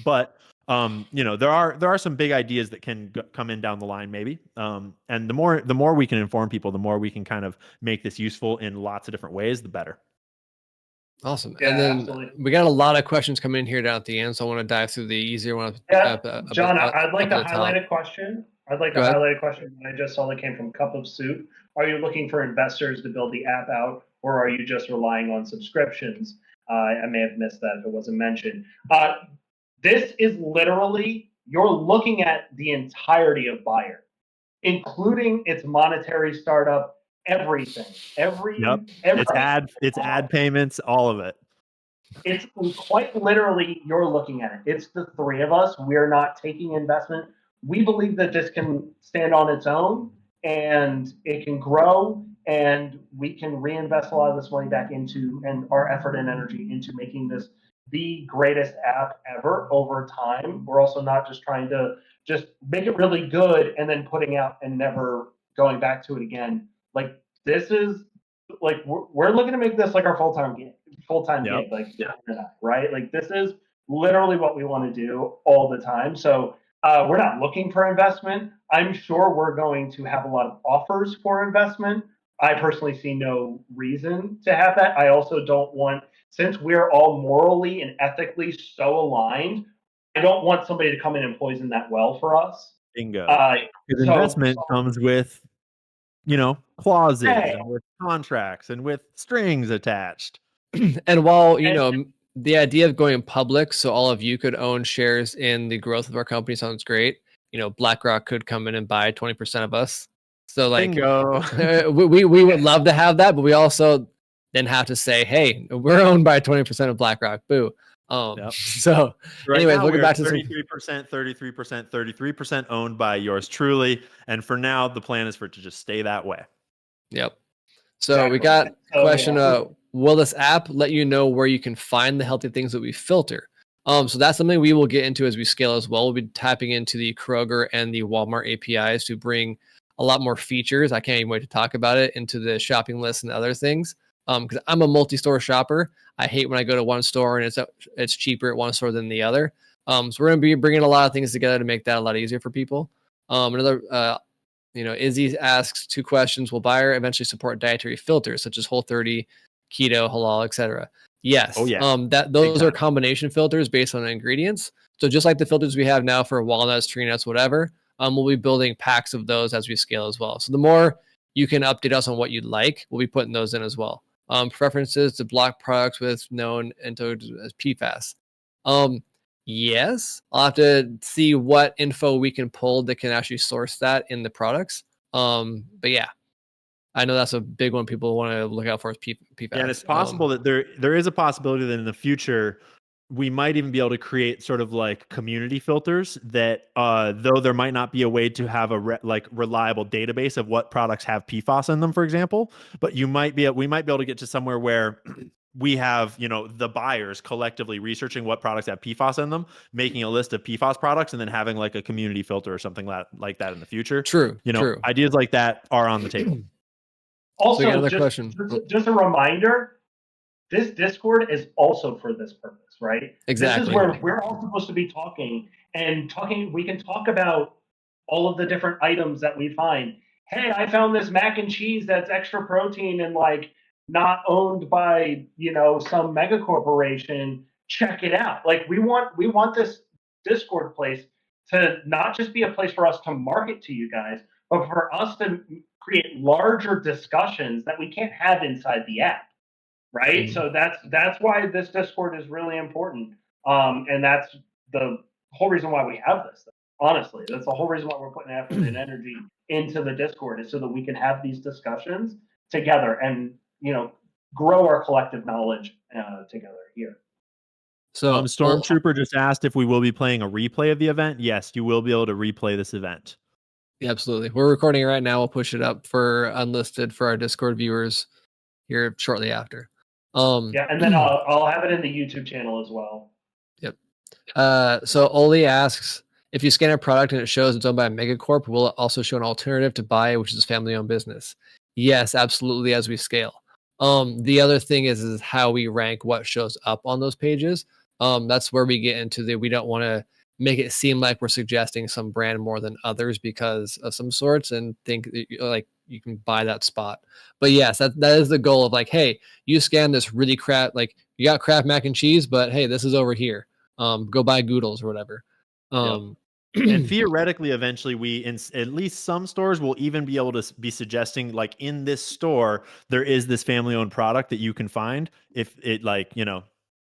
But there are some big ideas that can come in down the line, maybe. And the more we can inform people, the more we can kind of make this useful in lots of different ways, the better. Awesome. Yeah, And then absolutely. we got a lot of questions coming in here down at the end, so I want to dive through the easier one. Yeah, John, I'd like to at the top. highlight a question. I'd like Go to ahead. highlight a question that I just saw that came from Cup of Soup. Are you looking for investors to build the app out, or are you just relying on subscriptions? I may have missed that if it wasn't mentioned. This is literally, you're looking at the entirety of Buyer, including its monetary startup, everything. Yep. It's ad payments, all of it. It's quite literally, you're looking at it. It's the three of us. We're not taking investment. We believe that this can stand on its own and it can grow, and we can reinvest a lot of this money back into, and our effort and energy into making this the greatest app ever over time. We're also not just trying to just make it really good and then putting out and never going back to it again. Like, this is like, we're looking to make this like our full-time gig, Yep. like, right? Like, this is literally what we want to do all the time. So we're not looking for investment. I'm sure we're going to have a lot of offers for investment. I personally see no reason to have that. I also don't want, since we're all morally and ethically so aligned, I don't want somebody to come in and poison that well for us. Bingo. So, investment comes with, clauses Hey. and with contracts and with strings attached. And while, the idea of going public so all of you could own shares in the growth of our company sounds great. BlackRock could come in and buy 20% of us. So like, Bingo. we would love to have that, but we also then have to say, hey, we're owned by 20% of BlackRock. Boo. Yep. So Right anyways, now we'll get we're back to 33%, 33%, 33% owned by yours truly. And for now, the plan is for it to just stay that way. Yep. So we got a question, will this app let you know where you can find the healthy things that we filter? So that's something we will get into as we scale as well. We'll be tapping into the Kroger and the Walmart APIs to bring a lot more features. I can't even wait to talk about it into the shopping list and other things. Because I'm a multi-store shopper. I hate when I go to one store and it's cheaper at one store than the other. So we're going to be bringing a lot of things together to make that a lot easier for people. Izzy asks 2 questions. Will Buyer eventually support dietary filters such as Whole30, keto, halal, etc.? Yes. Oh, yeah. Those are combination filters based on ingredients. So just like the filters we have now for walnuts, tree nuts, whatever, we'll be building packs of those as we scale as well. So the more you can update us on what you'd like, we'll be putting those in as well. Preferences to block products with known entos as PFAS. Yes, I'll have to see what info we can pull that can actually source that in the products. But yeah, I know that's a big one people want to look out for is PFAS. Yeah, and it's possible that there is a possibility that in the future we might even be able to create sort of like community filters that, though there might not be a way to have a reliable database of what products have PFAS in them, for example, but we might be able to get to somewhere where we have, the buyers collectively researching what products have PFAS in them, making a list of PFAS products, and then having like a community filter or something like that in the future. True. Ideas like that are on the table. Also, so just a reminder, this Discord is also for this purpose, right? Exactly. This is where we're all supposed to be talking. We can talk about all of the different items that we find. Hey, I found this mac and cheese that's extra protein and like not owned by, some mega corporation. Check it out. Like, we want this Discord place to not just be a place for us to market to you guys, but for us to create larger discussions that we can't have inside the app. Right. Mm-hmm. So that's why this Discord is really important. And that's the whole reason why we have this. Honestly, that's the whole reason why we're putting effort and energy into the Discord, is so that we can have these discussions together and, grow our collective knowledge together here. So Stormtrooper just asked if we will be playing a replay of the event. Yes, you will be able to replay this event. Yeah, absolutely. We're recording it right now. We'll push it up for unlisted for our Discord viewers here shortly after. Yeah, and then I'll have it in the YouTube channel as well. Yep. So Oli asks, if you scan a product and it shows it's owned by a megacorp, will it also show an alternative to buy, which is a family-owned business? Yes, absolutely, as we scale. The other thing is how we rank what shows up on those pages. That's where we get into we don't want to make it seem like we're suggesting some brand more than others because of some sorts, and think like you can buy that spot. But yes, that is the goal of like, hey, you scan this really crap, like you got Kraft mac and cheese, but hey, this is over here. Go buy Goodles or whatever. And theoretically, eventually, we in at least some stores will even be able to be suggesting, like, in this store, there is this family-owned product that you can find. If it, like,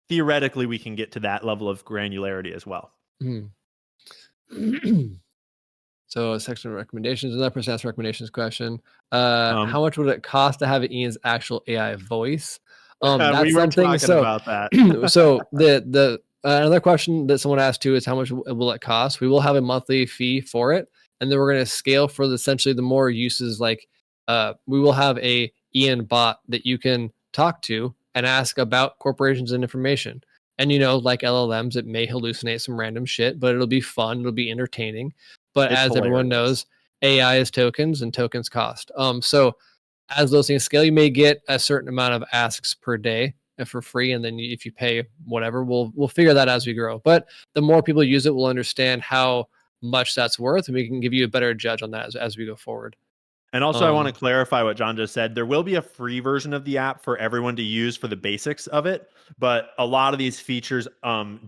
theoretically, we can get to that level of granularity as well. So a section of recommendations, another person asked recommendations question. How much would it cost to have Ian's actual AI voice? That's we were something. talking about that. So the another question that someone asked too is how much will it cost? We will have a monthly fee for it, and then we're going to scale for essentially the more uses. Like we will have a Ian bot that you can talk to and ask about corporations and information. And like LLMs, it may hallucinate some random shit, but it'll be fun. It'll be entertaining. But It's as everyone hilarious. knows, AI is tokens, and tokens cost. So as those things scale, you may get a certain amount of asks per day for free, and then if you pay whatever, we'll figure that as we grow. But the more people use it, we'll understand how much that's worth, and we can give you a better judge on that as we go forward. And also, I want to clarify what John just said. There will be a free version of the app for everyone to use for the basics of it, but a lot of these features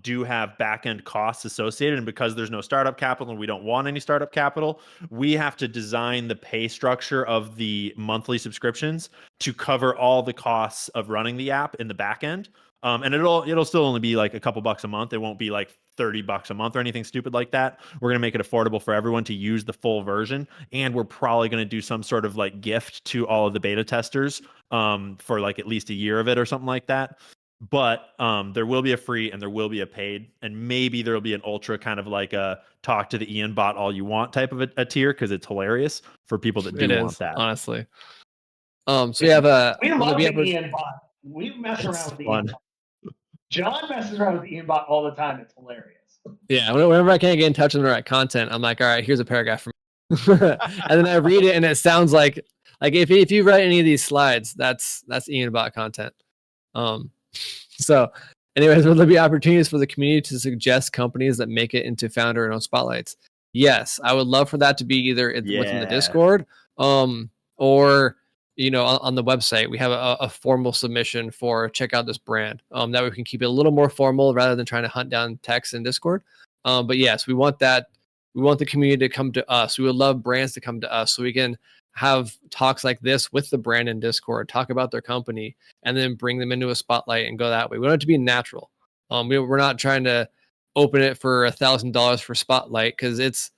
do have back-end costs associated, and because there's no startup capital and we don't want any startup capital, we have to design the pay structure of the monthly subscriptions to cover all the costs of running the app in the back end. And it'll still only be like a couple bucks a month. It won't be like $30 a month or anything stupid like that. We're going to make it affordable for everyone to use the full version. And we're probably going to do some sort of like gift to all of the beta testers for like at least a year of it or something like that. But there will be a free and there will be a paid, and maybe there'll be an ultra kind of like a talk to the Ian bot all you want type of a tier, because it's hilarious for people that do want that. Honestly. So you have a. We love the Ian bot. We mess around with the Ian bot. John messes around with the Ian bot all the time. It's hilarious. Yeah, whenever I can't get in touch with the right content, I'm like, all right, here's a paragraph from me. And then I read it, and it sounds like if you write any of these slides, that's Ian bot content. So anyways, will there be opportunities for the community to suggest companies that make it into founder and own spotlights? Yes, I would love for that to be either within the Discord, or on the website. We have a formal submission for check out this brand. That way we can keep it a little more formal rather than trying to hunt down text in Discord. But yes, we want that. We want the community to come to us. We would love brands to come to us so we can have talks like this with the brand in Discord, talk about their company, and then bring them into a spotlight and go that way. We want it to be natural. We're not trying to open it for $1,000 for spotlight, because it's,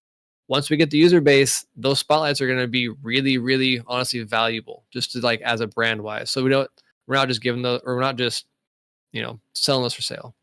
once we get the user base, those spotlights are going to be really, really honestly valuable just to like as a brand wise. So we're not just giving those, or we're not just, selling those for sale.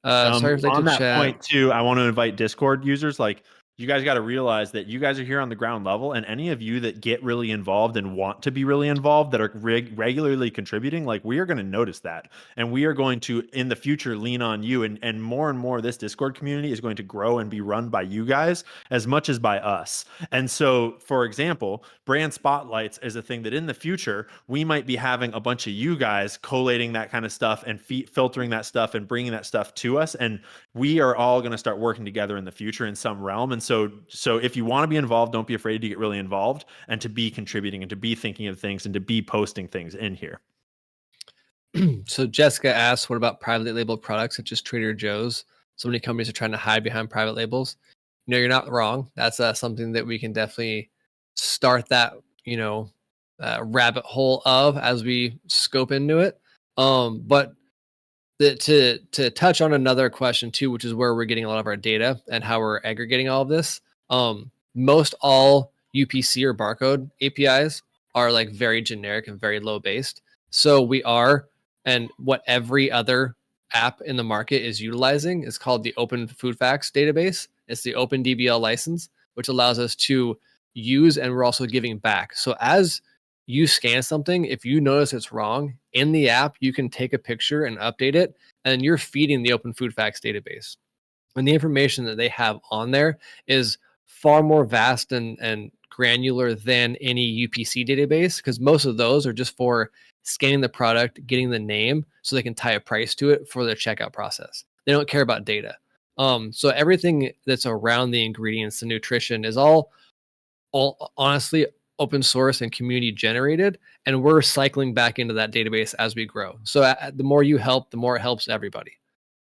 Sorry if on that point too, I want to invite Discord users. Like, you guys got to realize that you guys are here on the ground level, and any of you that get really involved and want to be really involved, that are regularly contributing, like, we are going to notice that, and we are going to in the future lean on you, and more this Discord community is going to grow and be run by you guys as much as by us. And so, for example, brand spotlights is a thing that in the future we might be having a bunch of you guys collating that kind of stuff and filtering that stuff and bringing that stuff to us, and we are all going to start working together in the future in some realm. And so if you want to be involved, don't be afraid to get really involved and to be contributing and to be thinking of things and to be posting things in here. So Jessica asks, what about privately labeled products such as Trader Joe's? So many companies are trying to hide behind private labels. You're not wrong. That's something that we can definitely start that, rabbit hole of as we scope into it. But to touch on another question too, which is where we're getting a lot of our data and how we're aggregating all of this. Most all UPC or barcode APIs are like very generic and very low based. So we are, and what every other app in the market is utilizing is called the Open Food Facts database. It's the Open DBL license, which allows us to use, and we're also giving back. So as you scan something, if you notice it's wrong in the app, you can take a picture and update it, and you're feeding the Open Food Facts database. And the information that they have on there is far more vast and granular than any UPC database, because most of those are just for scanning the product, getting the name so they can tie a price to it for their checkout process. They don't care about data. So everything that's around the ingredients, the nutrition, is all honestly open source and community generated, and we're cycling back into that database as we grow. So the more you help, the more it helps everybody.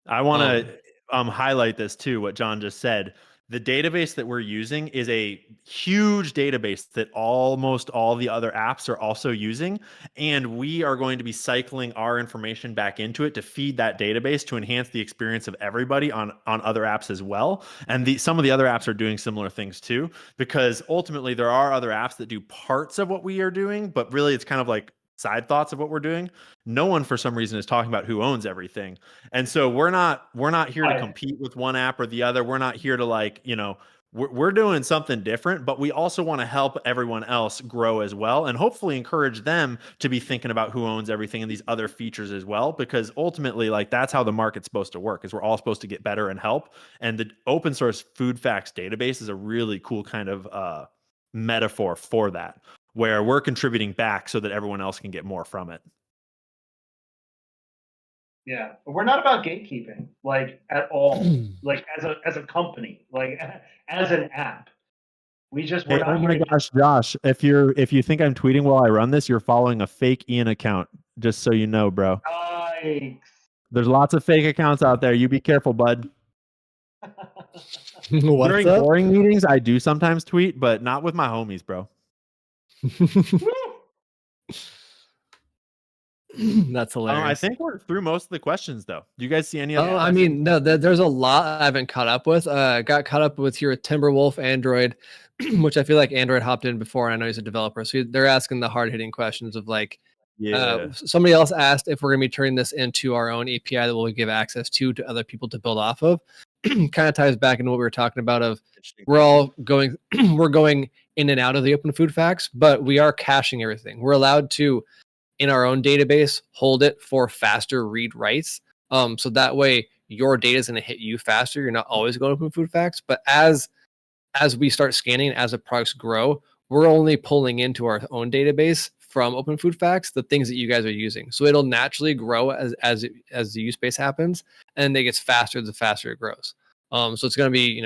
I want to highlight this too, what John just said. The database that we're using is a huge database that almost all the other apps are also using. And we are going to be cycling our information back into it to feed that database to enhance the experience of everybody on other apps as well. And some of the other apps are doing similar things too, because ultimately there are other apps that do parts of what we are doing, but really it's kind of like side thoughts of what we're doing. No one for some reason is talking about who owns everything. And so we're not here to compete with one app or the other. We're not here to we're doing something different, but we also want to help everyone else grow as well, and hopefully encourage them to be thinking about who owns everything and these other features as well, because ultimately that's how the market's supposed to work, is we're all supposed to get better and help. And the open source food facts database is a really cool kind of metaphor for that, where we're contributing back so that everyone else can get more from it. Yeah, we're not about gatekeeping, at all. As a company, as an app, we're Hey, not. oh my gosh, Josh! If you think I'm tweeting while I run this, you're following a fake Ian account. Just so you know, bro. Yikes. There's lots of fake accounts out there. You be careful, bud. During up? boring meetings, I do sometimes tweet, but not with my homies, bro. That's hilarious. I think we're through most of the questions, though. Do you guys see any other? I mean, no, there's a lot I haven't caught up with. Got caught up with here Timberwolf Android, which I feel like Android hopped in before. I know he's a developer, so they're asking the hard hitting questions of somebody else asked if we're gonna be turning this into our own API that we'll give access to other people to build off of. Kind of ties back into what we were talking about of we're all going we're going in and out of the open food facts, but we are caching everything. We're allowed to, in our own database, hold it for faster read writes. So that way your data is going to hit you faster. You're not always going to open food facts, but as we start scanning, as the products grow, we're only pulling into our own database from open food facts the things that you guys are using. So it'll naturally grow as the use base happens, and it gets faster the faster it grows. So it's going to be,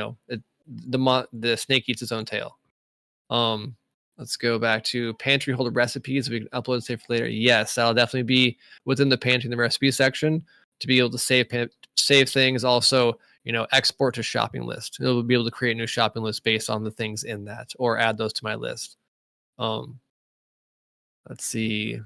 the snake eats its own tail. Let's go back to pantry holder recipes. We can upload and save for later. Yes, that'll definitely be within the pantry in the recipe section to be able to save things. Also, export to shopping list. It'll be able to create a new shopping list based on the things in that, or add those to my list. Let's see.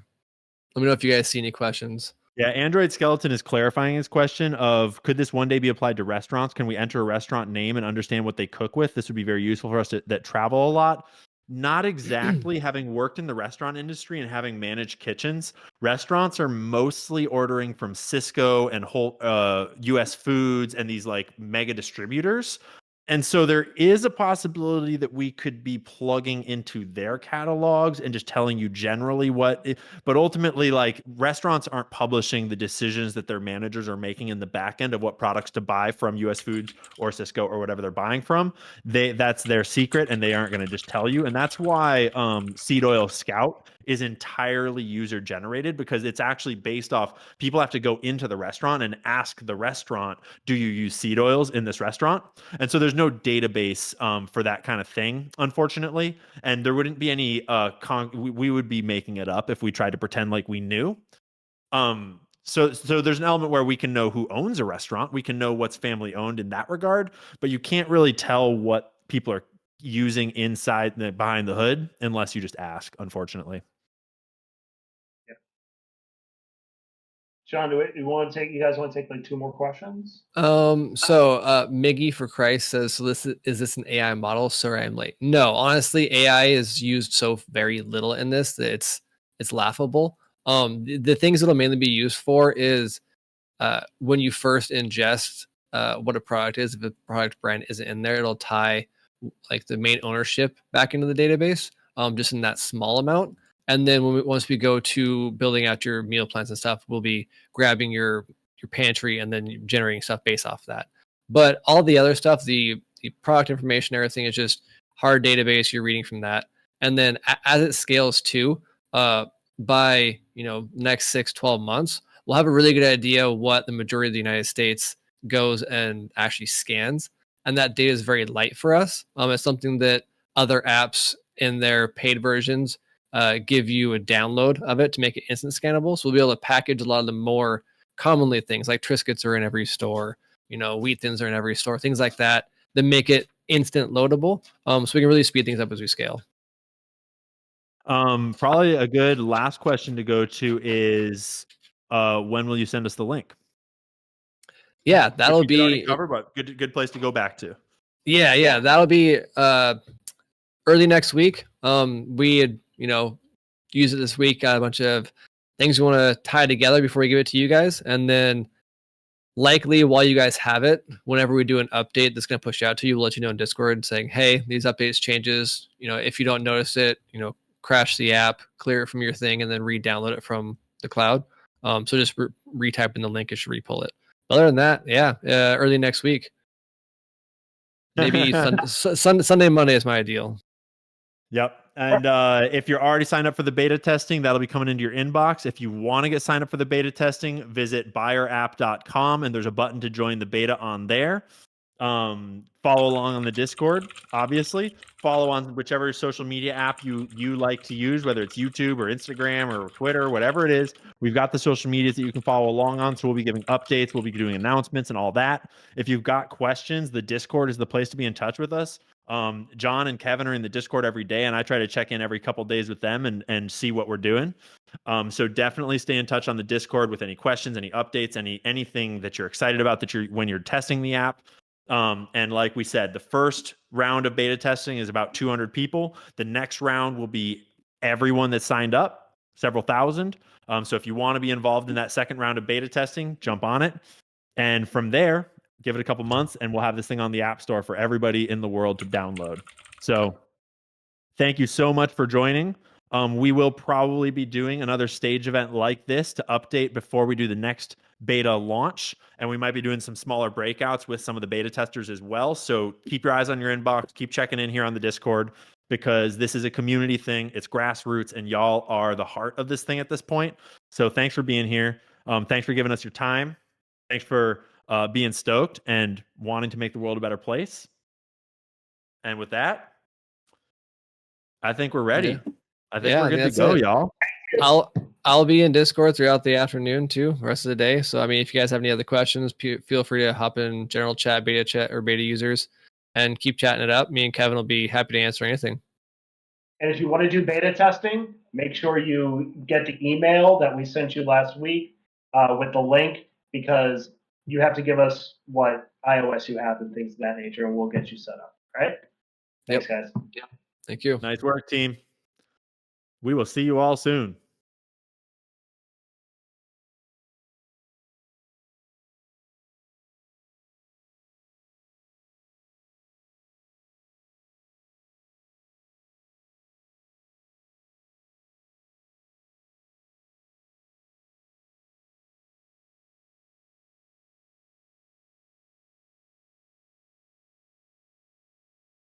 Let me know if you guys see any questions. Yeah, Android Skeleton is clarifying his question of, could this one day be applied to restaurants? Can we enter a restaurant name and understand what they cook with? This would be very useful for us that travel a lot. Not exactly. Having worked in the restaurant industry and having managed kitchens, restaurants are mostly ordering from Cisco and whole US Foods and these mega distributors. And so there is a possibility that we could be plugging into their catalogs and just telling you generally but ultimately, restaurants aren't publishing the decisions that their managers are making in the back end of what products to buy from US Foods or Cisco or whatever they're buying from. That's their secret, and they aren't going to just tell you. And that's why Seed Oil Scout is entirely user generated, because it's actually based off, people have to go into the restaurant and ask the restaurant, do you use seed oils in this restaurant? And so there's no database for that kind of thing, unfortunately. And there wouldn't be any we would be making it up if we tried to pretend like we knew. So there's an element where we can know who owns a restaurant. We can know what's family owned in that regard, but you can't really tell what people are using inside behind the hood unless you just ask, unfortunately. Yeah. John, you guys want to take 2 more questions? So Miggy for Christ says, so is this an AI model? Sorry, I'm late. No, honestly, AI is used so very little in this that it's laughable. The things it'll mainly be used for is when you first ingest what a product is. If a product brand isn't in there, it'll tie the main ownership back into the database, just in that small amount. And then once we go to building out your meal plans and stuff, we'll be grabbing your pantry and then generating stuff based off of that. But all the other stuff, the product information, everything is just hard database. You're reading from that. And then as it scales too, by next 6-12 months, we'll have a really good idea what the majority of the United States goes and actually scans, and that data is very light for us. It's something that other apps in their paid versions give you a download of it to make it instant scannable. So we'll be able to package a lot of the more commonly things like Triscuits are in every store, Wheat Thins are in every store, things like that make it instant loadable. So we can really speed things up as we scale. Probably a good last question to go to is, when will you send us the link? Yeah, that'll Which we already be covered, but good place to go back to. Yeah, that'll be early next week. We had, use it this week, got a bunch of things we want to tie together before we give it to you guys, and then likely while you guys have it, whenever we do an update that's going to push out to you, we'll let you know in Discord saying, hey, these updates changes. If you don't notice it, crash the app, clear it from your thing, and then re-download it from the cloud. So just retype in the link, it should re-pull it. But other than that, early next week. Maybe Sunday, Monday is my ideal. Yep. And if you're already signed up for the beta testing, that'll be coming into your inbox. If you want to get signed up for the beta testing, visit buyerapp.com, and there's a button to join the beta on there. Follow along on the Discord, obviously. Follow on whichever social media app you like to use, whether it's YouTube or Instagram or Twitter, whatever it is. We've got the social medias that you can follow along on. So we'll be giving updates, we'll be doing announcements and all that. If you've got questions, the Discord is the place to be in touch with us. John and Kevin are in the Discord every day, and I try to check in every couple days with them and see what we're doing. So definitely stay in touch on the Discord with any questions, any updates, anything that you're excited about when you're testing the app. And like we said, the first round of beta testing is about 200 people. The next round will be everyone that signed up, several thousand. So if you want to be involved in that second round of beta testing, jump on it. And from there, give it a couple months, and we'll have this thing on the App Store for everybody in the world to download. So thank you so much for joining. We will probably be doing another stage event like this to update before we do the next beta launch. And we might be doing some smaller breakouts with some of the beta testers as well. So keep your eyes on your inbox. Keep checking in here on the Discord, because this is a community thing. It's grassroots, and y'all are the heart of this thing at this point. So thanks for being here. Thanks for giving us your time. Thanks for being stoked and wanting to make the world a better place. And with that, I think we're ready. Yeah. I think we're good to go, y'all. I'll be in Discord throughout the afternoon too, the rest of the day. So I mean, if you guys have any other questions, feel free to hop in general chat, beta chat, or beta users, and keep chatting it up. Me and Kevin will be happy to answer anything. And if you want to do beta testing, make sure you get the email that we sent you last week with the link, because you have to give us what iOS you have and things of that nature, and we'll get you set up. All right? Thanks, guys. Thank you. Nice work, team. We will see you all soon.